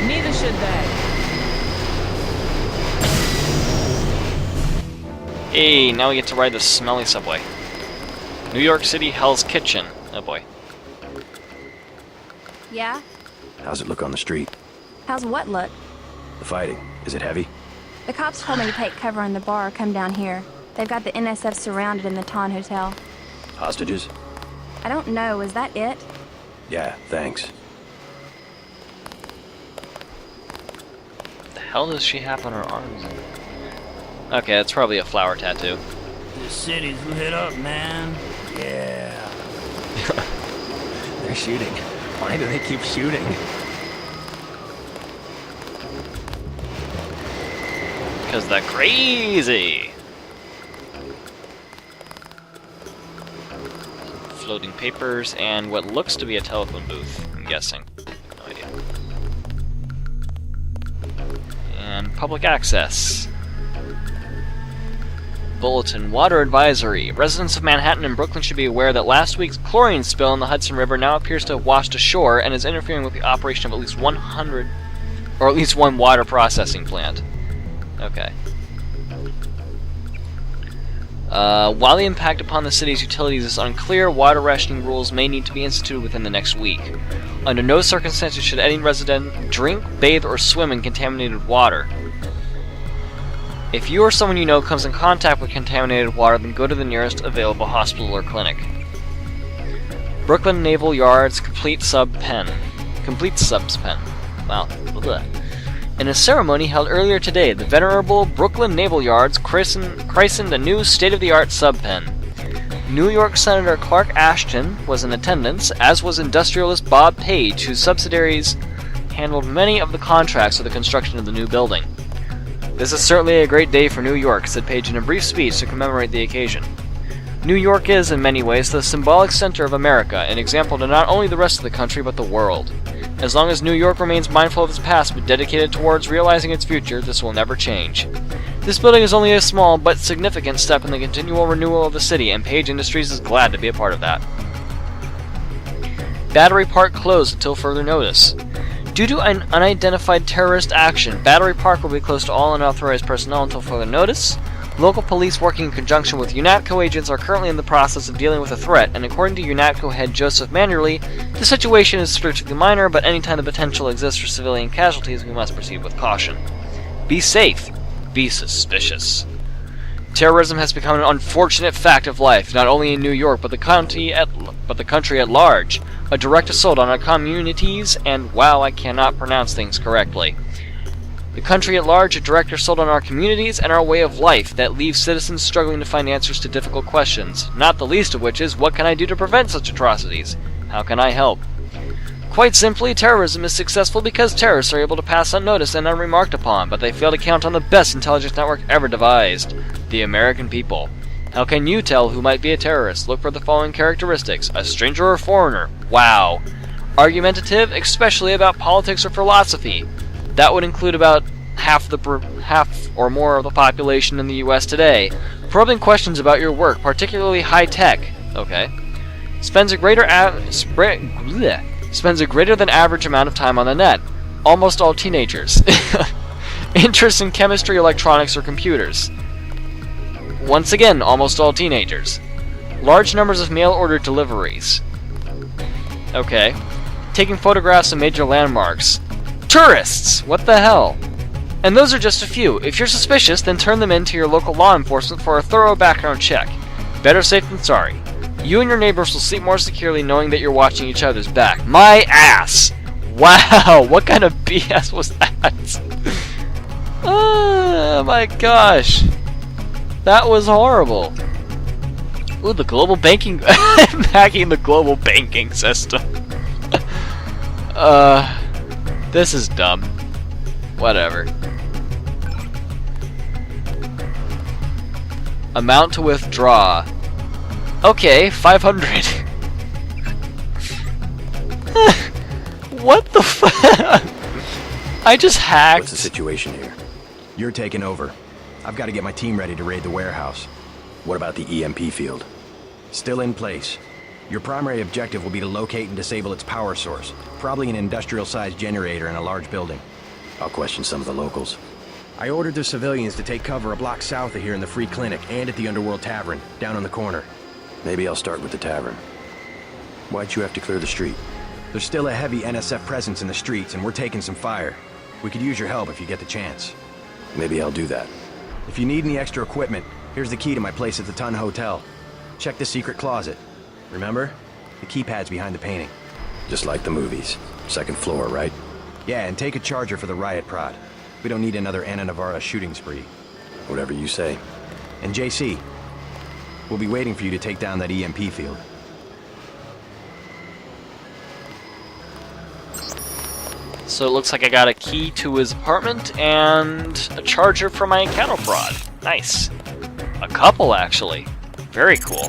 Neither should they. Hey, now we get to ride the smelly subway. New York City Hell's Kitchen. Oh boy. Yeah? How's it look on the street? How's what look? The fighting. Is it heavy? The cops told me to take cover in the bar or come down here. They've got the NSF surrounded in the Ton Hotel. Hostages? I don't know, is that it? Yeah, thanks. What the hell does she have on her arms? Okay, it's probably a flower tattoo. The city's lit up, man. Yeah. They're shooting. Why do they keep shooting? Because they're crazy! Floating papers and what looks to be a telephone booth, I'm guessing. No idea. And public access. Bulletin. Water advisory. Residents of Manhattan and Brooklyn should be aware that last week's chlorine spill in the Hudson River now appears to have washed ashore and is interfering with the operation of at least 100, or at least one water processing plant. Okay. While the impact upon the city's utilities is unclear, water rationing rules may need to be instituted within the next week. Under no circumstances should any resident drink, bathe, or swim in contaminated water. If you or someone you know comes in contact with contaminated water, then go to the nearest available hospital or clinic. Brooklyn Naval Yard's Complete Subs Pen. Wow. Blech. In a ceremony held earlier today, the venerable Brooklyn Naval Yards christened a new state-of-the-art sub-pen. New York Senator Clark Ashton was in attendance, as was industrialist Bob Page, whose subsidiaries handled many of the contracts for the construction of the new building. "This is certainly a great day for New York," said Page in a brief speech to commemorate the occasion. New York is, in many ways, the symbolic center of America, an example to not only the rest of the country, but the world. As long as New York remains mindful of its past but dedicated towards realizing its future, this will never change. This building is only a small but significant step in the continual renewal of the city, and Page Industries is glad to be a part of that. Battery Park closed until further notice. Due to an unidentified terrorist action, Battery Park will be closed to all unauthorized personnel until further notice. Local police working in conjunction with UNATCO agents are currently in the process of dealing with the threat, and according to UNATCO head Joseph Manueli, the situation is strictly minor, but anytime the potential exists for civilian casualties, we must proceed with caution. Be safe. Be suspicious. Terrorism has become an unfortunate fact of life, not only in New York, but the country at large. A direct assault on our communities, and wow, I cannot pronounce things correctly. The country at large, a direct assault on our communities and our way of life that leaves citizens struggling to find answers to difficult questions, not the least of which is, what can I do to prevent such atrocities? How can I help? Quite simply, terrorism is successful because terrorists are able to pass unnoticed and unremarked upon, but they fail to count on the best intelligence network ever devised, the American people. How can you tell who might be a terrorist? Look for the following characteristics: a stranger or foreigner. Wow. Argumentative, especially about politics or philosophy. That would include about half or more of the population in the U.S. today. Probing questions about your work, particularly high tech. Okay. Spends a greater than average amount of time on the net. Almost all teenagers. Interest in chemistry, electronics, or computers. Once again, almost all teenagers. Large numbers of mail-order deliveries. Okay. Taking photographs of major landmarks. Tourists! What the hell? And those are just a few. If you're suspicious, then turn them in to your local law enforcement for a thorough background check. Better safe than sorry. You and your neighbors will sleep more securely knowing that you're watching each other's back. My ass! Wow, what kind of BS was that? Oh my gosh. That was horrible. Ooh, the global banking... hacking the global banking system. This is dumb. Whatever. Amount to withdraw. Okay, 500. What the fuck? I just hacked. What's the situation here? You're taking over. I've got to get my team ready to raid the warehouse. What about the EMP field? Still in place. Your primary objective will be to locate and disable its power source, probably an industrial-sized generator in a large building. I'll question some of the locals. I ordered the civilians to take cover a block south of here in the Free Clinic and at the Underworld Tavern, down on the corner. Maybe I'll start with the tavern. Why'd you have to clear the street? There's still a heavy NSF presence in the streets, and we're taking some fire. We could use your help if you get the chance. Maybe I'll do that. If you need any extra equipment, here's the key to my place at the Ton Hotel. Check the secret closet. Remember? The keypad's behind the painting. Just like the movies. Second floor, right? Yeah, and take a charger for the riot prod. We don't need another Anna Navarra shooting spree. Whatever you say. And JC, we'll be waiting for you to take down that EMP field. So it looks like I got a key to his apartment and a charger for my cattle prod. Nice. A couple, actually. Very cool.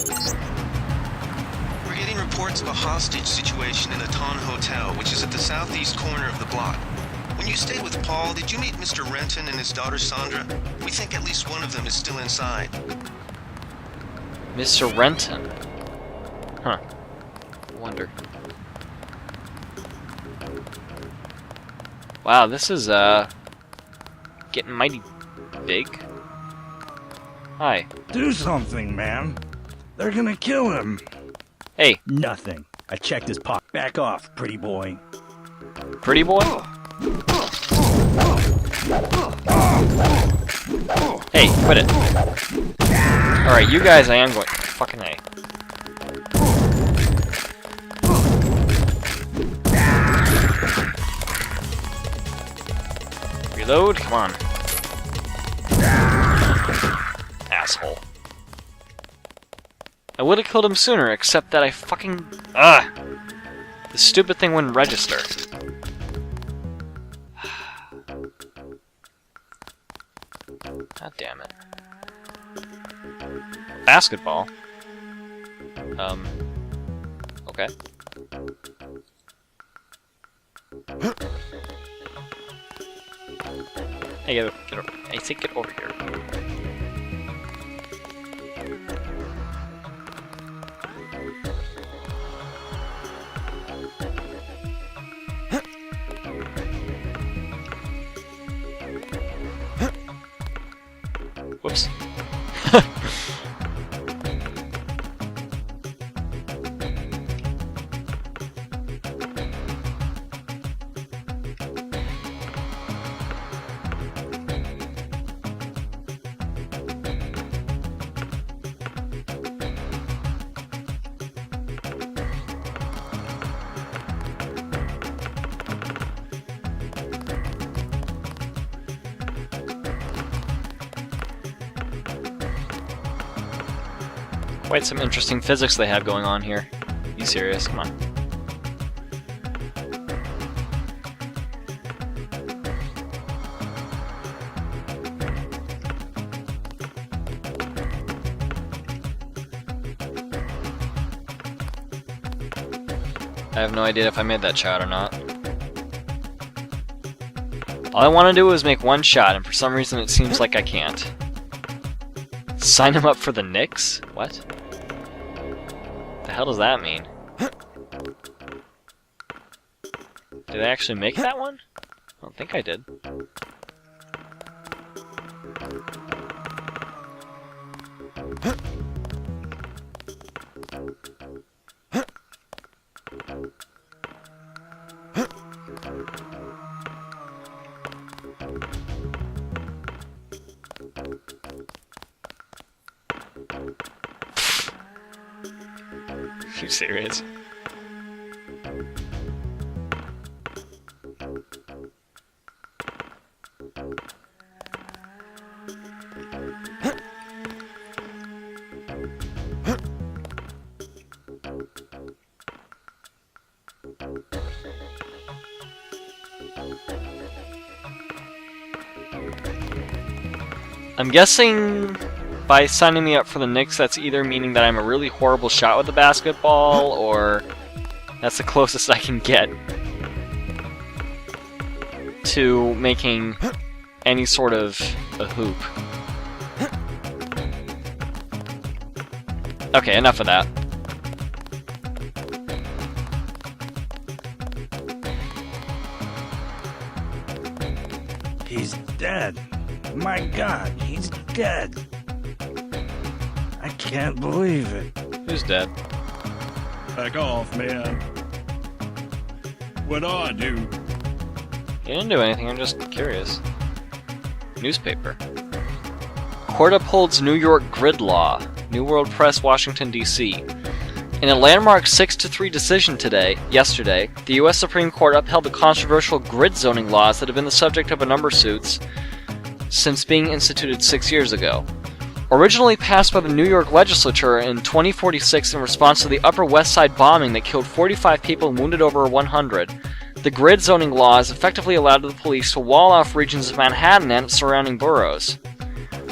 We're getting reports of a hostage situation in the Ton Hotel, which is at the southeast corner of the block. When you stayed with Paul, did you meet Mr. Renton and his daughter Sandra? We think at least one of them is still inside. Mr. Renton. Huh. Wonder. Wow, this is, getting mighty big. Hi. Do something, man. They're gonna kill him. Hey. Nothing. I checked his pocket. Back off, pretty boy. Pretty boy? Hey, quit it. Alright, you guys, I am going. Fucking A. Reload, come on. Asshole. I would have killed him sooner, except that I fucking... Ugh! The stupid thing wouldn't register. God damn it. Basketball? Okay. Hey, get over. I say get over here. Whoops. Quite some interesting physics they have going on here. You serious? Come on. I have no idea if I made that shot or not. All I want to do is make one shot, and for some reason it seems like I can't. Sign him up for the Knicks? What? The hell does that mean? Did I actually make that one? I don't think I did. You serious? I'm guessing by signing me up for the Knicks, that's either meaning that I'm a really horrible shot with the basketball, or that's the closest I can get to making any sort of a hoop. Okay, enough of that. He's dead. My God, he's dead. I can't believe it. Who's dead? Back off, man. What do I do? You didn't do anything, I'm just curious. Newspaper. Court upholds New York grid law. New World Press, Washington, D.C. In a landmark 6-3 decision yesterday, the U.S. Supreme Court upheld the controversial grid zoning laws that have been the subject of a number of suits since being instituted 6 years ago. Originally passed by the New York legislature in 2046 in response to the Upper West Side bombing that killed 45 people and wounded over 100, the grid zoning laws effectively allowed the police to wall off regions of Manhattan and its surrounding boroughs.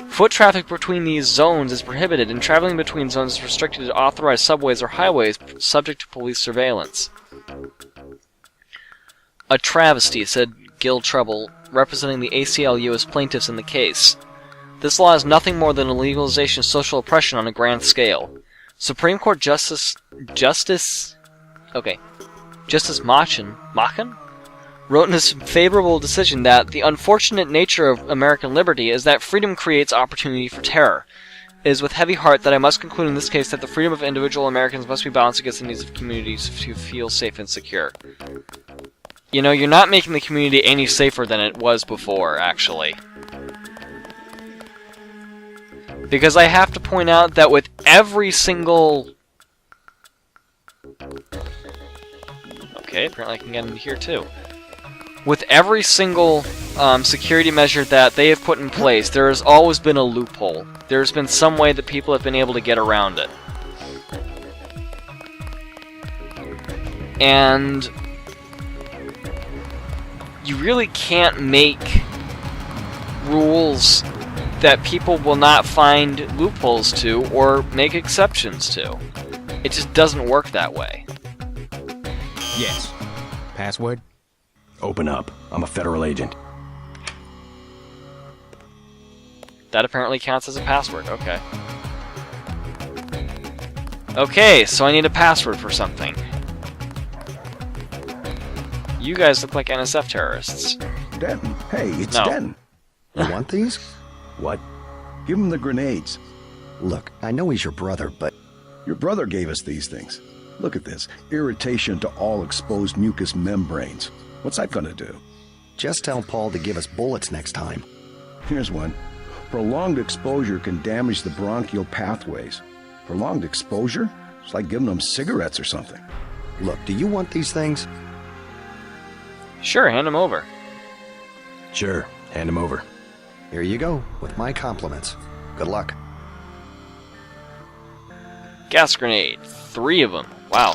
Foot traffic between these zones is prohibited, and traveling between zones is restricted to authorized subways or highways subject to police surveillance. A travesty, said Gil Treble, representing the ACLU as plaintiffs in the case. This law is nothing more than a legalization of social oppression on a grand scale. Supreme Court Justice Machen wrote in his favorable decision that the unfortunate nature of American liberty is that freedom creates opportunity for terror. It is with heavy heart that I must conclude in this case that the freedom of individual Americans must be balanced against the needs of communities to feel safe and secure. You know, you're not making the community any safer than it was before, actually. Because I have to point out that with every single... Okay, apparently I can get into here too. With every single security measure that they have put in place, there has always been a loophole. There's been some way that people have been able to get around it. And you really can't make rules that people will not find loopholes to or make exceptions to. It just doesn't work that way. Yes. Password? Open up. I'm a federal agent. That apparently counts as a password, okay. Okay, so I need a password for something. You guys look like NSF terrorists. Denton. Hey, it's No. Denton. You want these? What? Give him the grenades. Look, I know he's your brother, but Your brother gave us these things. Look at this. Irritation to all exposed mucous membranes. What's that gonna do? just tell Paul to give us bullets next time. Here's one. Prolonged exposure can damage the bronchial pathways. Prolonged exposure? It's like giving them cigarettes or something. Look, do you want these things? Sure, hand him over. Sure, hand him over. Here you go, with my compliments. Good luck. Gas grenade. 3 of them. Wow.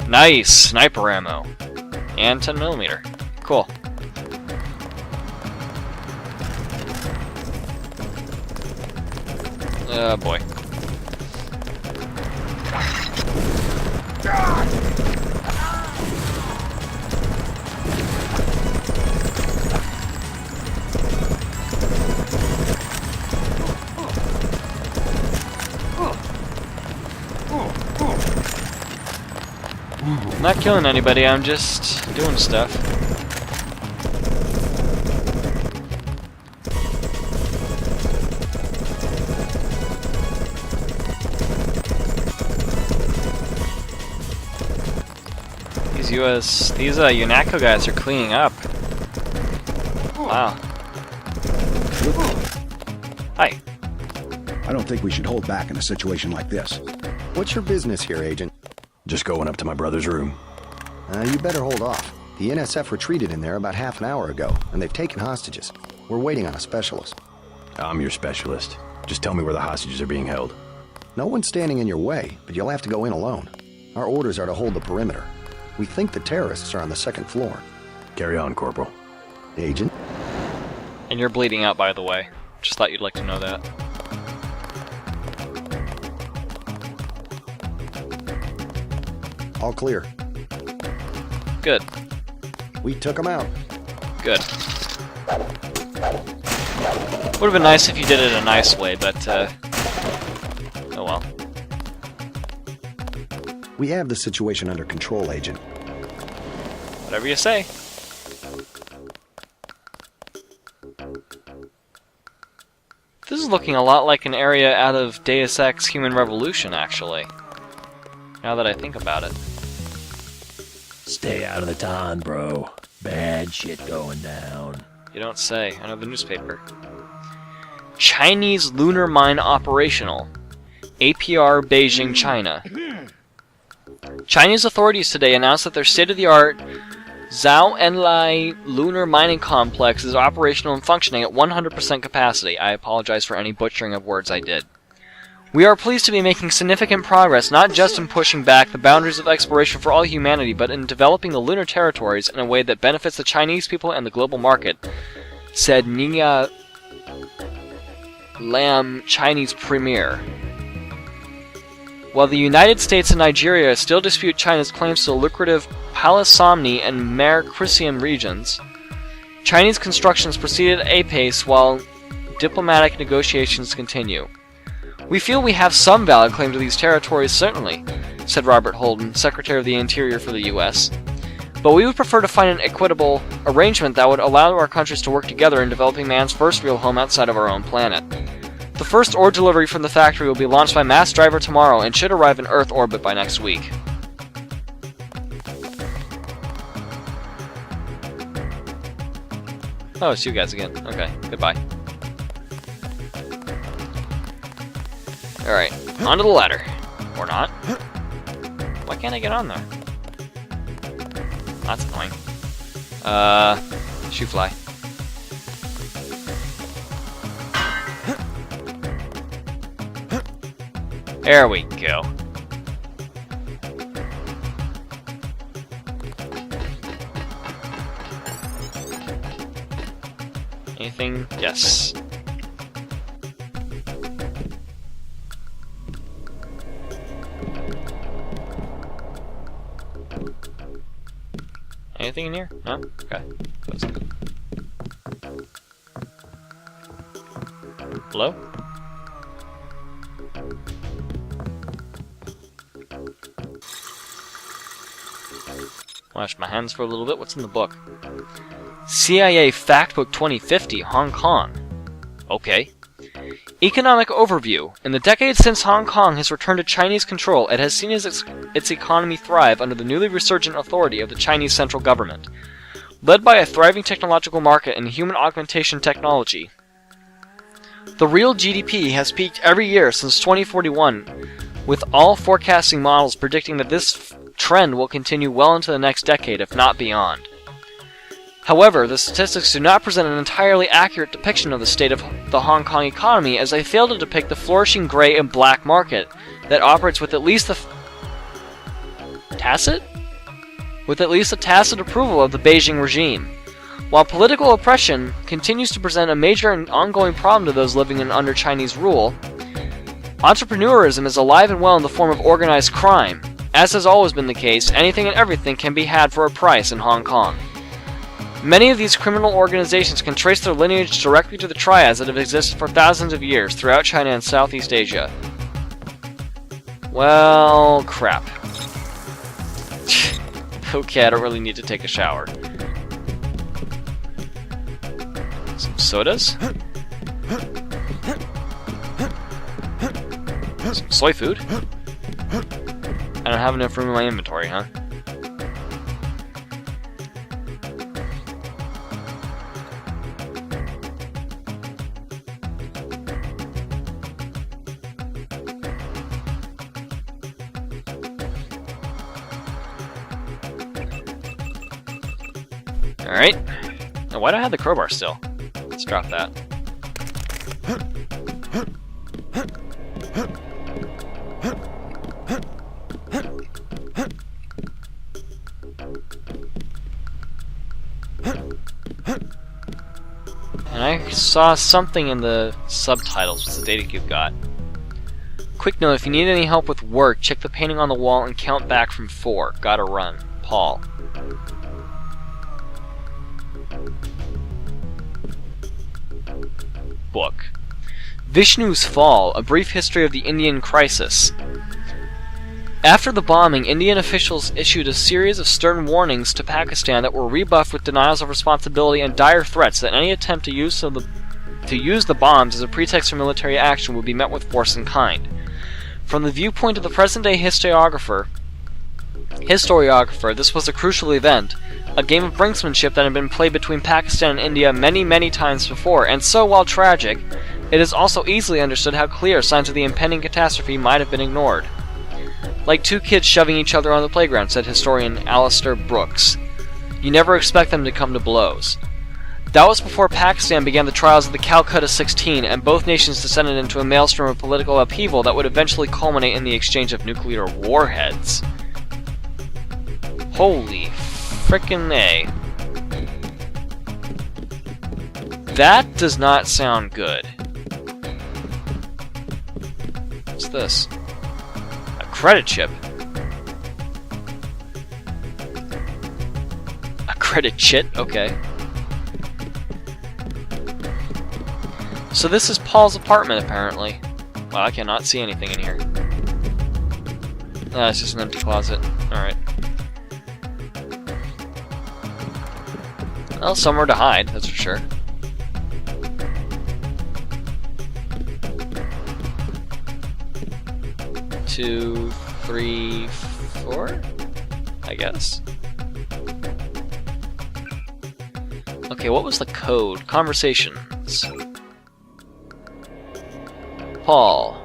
Nice! Sniper ammo. And 10mm. Cool. Oh boy. I'm not killing anybody, I'm just doing stuff. These UNACO guys are cleaning up. Wow. Hi. I don't think we should hold back in a situation like this. What's your business here, Agent? Just going up to my brother's room. You better hold off. The NSF retreated in there about half an hour ago, and they've taken hostages. We're waiting on a specialist. I'm your specialist. Just tell me where the hostages are being held. No one's standing in your way, but you'll have to go in alone. Our orders are to hold the perimeter. We think the terrorists are on the 2nd floor. Carry on, Corporal. Agent? And you're bleeding out, by the way. Just thought you'd like to know that. All clear. Good. We took them out. Good. Would have been nice if you did it a nice way, but, oh well. We have the situation under control, Agent. Whatever you say. This is looking a lot like an area out of Deus Ex Human Revolution, actually. Now that I think about it. Stay out of the ton, bro. Bad shit going down. You don't say. I know the newspaper. Chinese lunar mine operational. APR Beijing, China. Chinese authorities today announced that their state-of-the-art Zhao Enlai lunar mining complex is operational and functioning at 100% capacity. I apologize for any butchering of words I did. We are pleased to be making significant progress, not just in pushing back the boundaries of exploration for all humanity, but in developing the lunar territories in a way that benefits the Chinese people and the global market, said Nia Lam, Chinese premier. While the United States and Nigeria still dispute China's claims to the lucrative Palasomni and Mare Crisium regions, Chinese construction has proceeded at a pace while diplomatic negotiations continue. We feel we have some valid claim to these territories, certainly, said Robert Holden, Secretary of the Interior for the U.S., but we would prefer to find an equitable arrangement that would allow our countries to work together in developing man's first real home outside of our own planet. The first ore delivery from the factory will be launched by mass driver tomorrow and should arrive in Earth orbit by next week. Oh, it's you guys again. Okay, goodbye. Alright, onto the ladder. Or not. Why can't I get on there? That's annoying. Shoe fly. There we go. Anything? Yes. Anything in here? No? Okay. Hello? Wash my hands for a little bit. What's in the book? CIA Factbook 2050, Hong Kong. Okay. Economic overview. In the decades since Hong Kong has returned to Chinese control, it has seen its economy thrive under the newly resurgent authority of the Chinese central government. Led by a thriving technological market in human augmentation technology, the real GDP has peaked every year since 2041, with all forecasting models predicting that this trend will continue well into the next decade, if not beyond. However, the statistics do not present an entirely accurate depiction of the state of the Hong Kong economy, as they fail to depict the flourishing gray and black market that operates with at least the tacit approval of the Beijing regime. While political oppression continues to present a major and ongoing problem to those living under Chinese rule, entrepreneurism is alive and well in the form of organized crime. As has always been the case, anything and everything can be had for a price in Hong Kong. Many of these criminal organizations can trace their lineage directly to the triads that have existed for thousands of years throughout China and Southeast Asia. Well, crap. Okay, I don't really need to take a shower. Some sodas? Some soy food? I don't have enough room in my inventory, huh? Alright. Now, why do I have the crowbar still? Let's drop that. And I saw something in the subtitles. What's the data cube got? Quick note, if you need any help with work, check the painting on the wall and count back from 4. Gotta run. Paul. Book. Vishnu's Fall, A Brief History of the Indian Crisis. After the bombing, Indian officials issued a series of stern warnings to Pakistan that were rebuffed with denials of responsibility and dire threats that any attempt to use the bombs as a pretext for military action would be met with force in kind. From the viewpoint of the present-day historiographer, this was a crucial event, a game of brinksmanship that had been played between Pakistan and India many, many times before, and so, while tragic, it is also easily understood how clear signs of the impending catastrophe might have been ignored. Like two kids shoving each other on the playground, said historian Alistair Brooks. You never expect them to come to blows. That was before Pakistan began the trials of the Calcutta 16, and both nations descended into a maelstrom of political upheaval that would eventually culminate in the exchange of nuclear warheads. Holy frickin' A. That does not sound good. What's this? A credit chip. A credit chit? Okay. So this is Paul's apartment, apparently. Well, I cannot see anything in here. Ah, it's just an empty closet. Alright. Well, somewhere to hide, that's for sure. Two, three, four? I guess. Okay, what was the code? Conversations. Paul.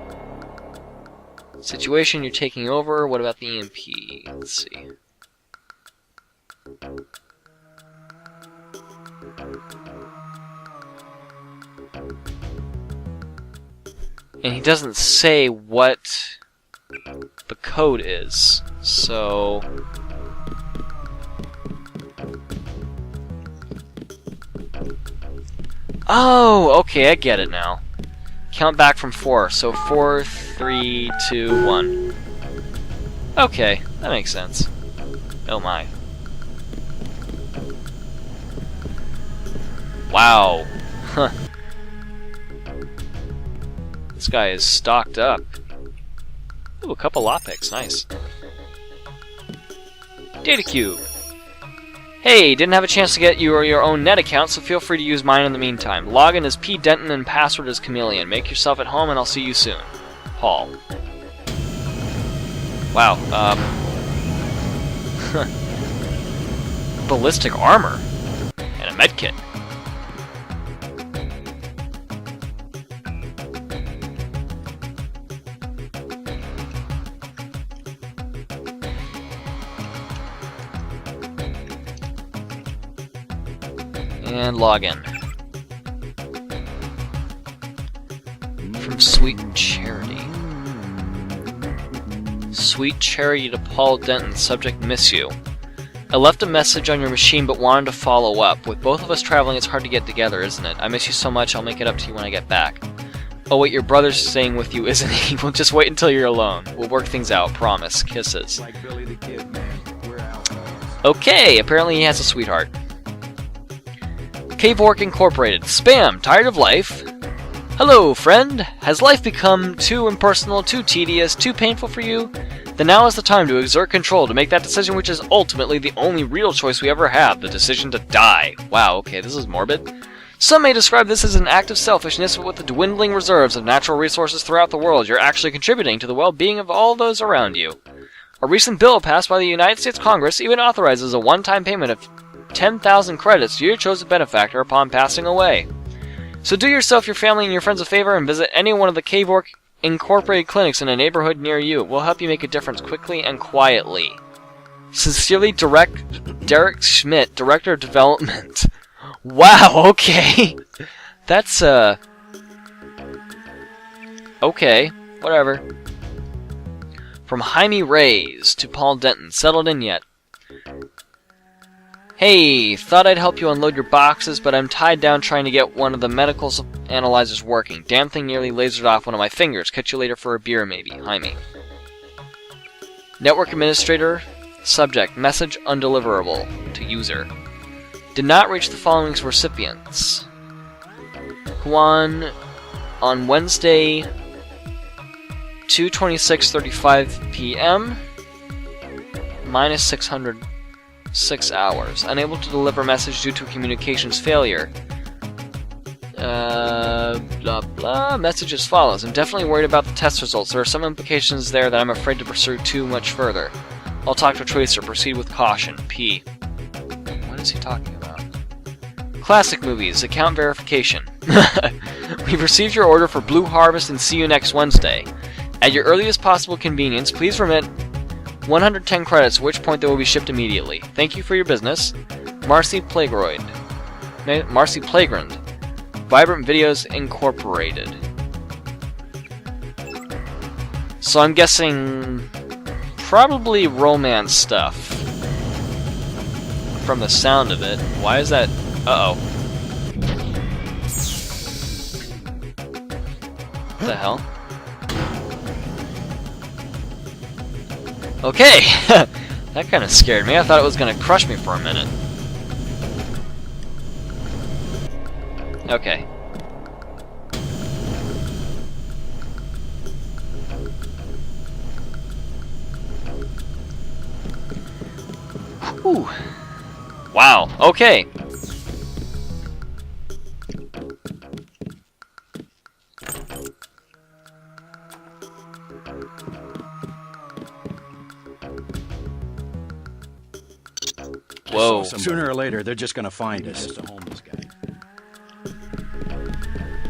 Situation, you're taking over. What about the EMP? Let's see. And he doesn't say what the code is, so... Oh, okay, I get it now. Count back from 4, so 4, 3, 2, 1. Okay, that makes sense. Oh my. Wow. Huh. This guy is stocked up. Ooh, a couple lockpicks, nice. Data cube. Hey, didn't have a chance to get your own net account, so feel free to use mine in the meantime. Login is P. Denton and password is Chameleon. Make yourself at home and I'll see you soon. Paul. Wow, ballistic armor. And a medkit. And login. From Sweet Charity. Sweet Charity to Paul Denton, subject miss you. I left a message on your machine but wanted to follow up. With both of us traveling, it's hard to get together, isn't it? I miss you so much, I'll make it up to you when I get back. Oh wait, your brother's staying with you, isn't he? We'll just wait until you're alone. We'll work things out, promise. Kisses. Like Billy the Kid, man. We're outlaws. Okay, apparently he has a sweetheart. Cavework Incorporated. Spam, tired of life? Hello, friend. Has life become too impersonal, too tedious, too painful for you? Then now is the time to exert control, to make that decision which is ultimately the only real choice we ever have, the decision to die. Wow, okay, this is morbid. Some may describe this as an act of selfishness, but with the dwindling reserves of natural resources throughout the world, you're actually contributing to the well-being of all those around you. A recent bill passed by the United States Congress even authorizes a one-time payment of 10,000 credits to your chosen benefactor upon passing away. So do yourself, your family, and your friends a favor and visit any one of the Cavework Incorporated clinics in a neighborhood near you. We'll help you make a difference quickly and quietly. Sincerely, Derek Schmidt, Director of Development. Wow, okay. That's, okay, whatever. From Jaime Reyes to Paul Denton. Settled in yet? Hey, thought I'd help you unload your boxes, but I'm tied down trying to get one of the medical analyzers working. Damn thing nearly lasered off one of my fingers. Catch you later for a beer, maybe. Jaime. Network Administrator. Subject. Message undeliverable. To user. Did not reach the following recipients. Juan on Wednesday, 2:26:35 p.m. minus 606 hours. Unable to deliver message due to communications failure. Blah blah. Message as follows. I'm definitely worried about the test results. There are some implications there that I'm afraid to pursue too much further. I'll talk to Tracer. Proceed with caution. P. What is he talking about? Classic movies. Account verification. We've received your order for Blue Harvest and see you next Wednesday. At your earliest possible convenience, please remit 110 credits, at which point they will be shipped immediately. Thank you for your business. Marcy Plagroid. Marcy Plagrand. Vibrant Videos Incorporated. So I'm guessing probably romance stuff. From the sound of it. Why is that? Uh-oh. What the hell? Okay! That kind of scared me. I thought it was going to crush me for a minute. Okay. Whew. Wow. Okay. Whoa. Sooner or later, they're just gonna find us.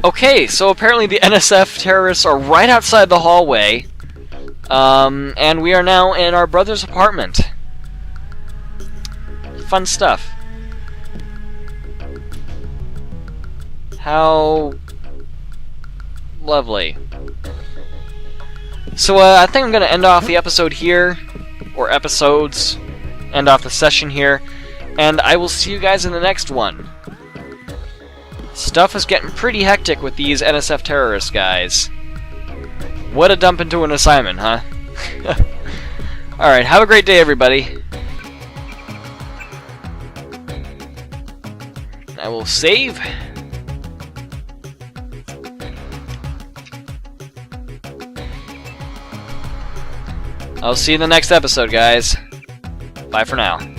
Okay, so apparently the NSF terrorists are right outside the hallway. And we are now in our brother's apartment. Fun stuff. How lovely. So I think I'm going to end off the episode here, or episodes, end off the session here, and I will see you guys in the next one. Stuff is getting pretty hectic with these NSF terrorist guys. What a dump into an assignment, huh? Alright, have a great day, everybody. I will save. I'll see you in the next episode, guys. Bye for now.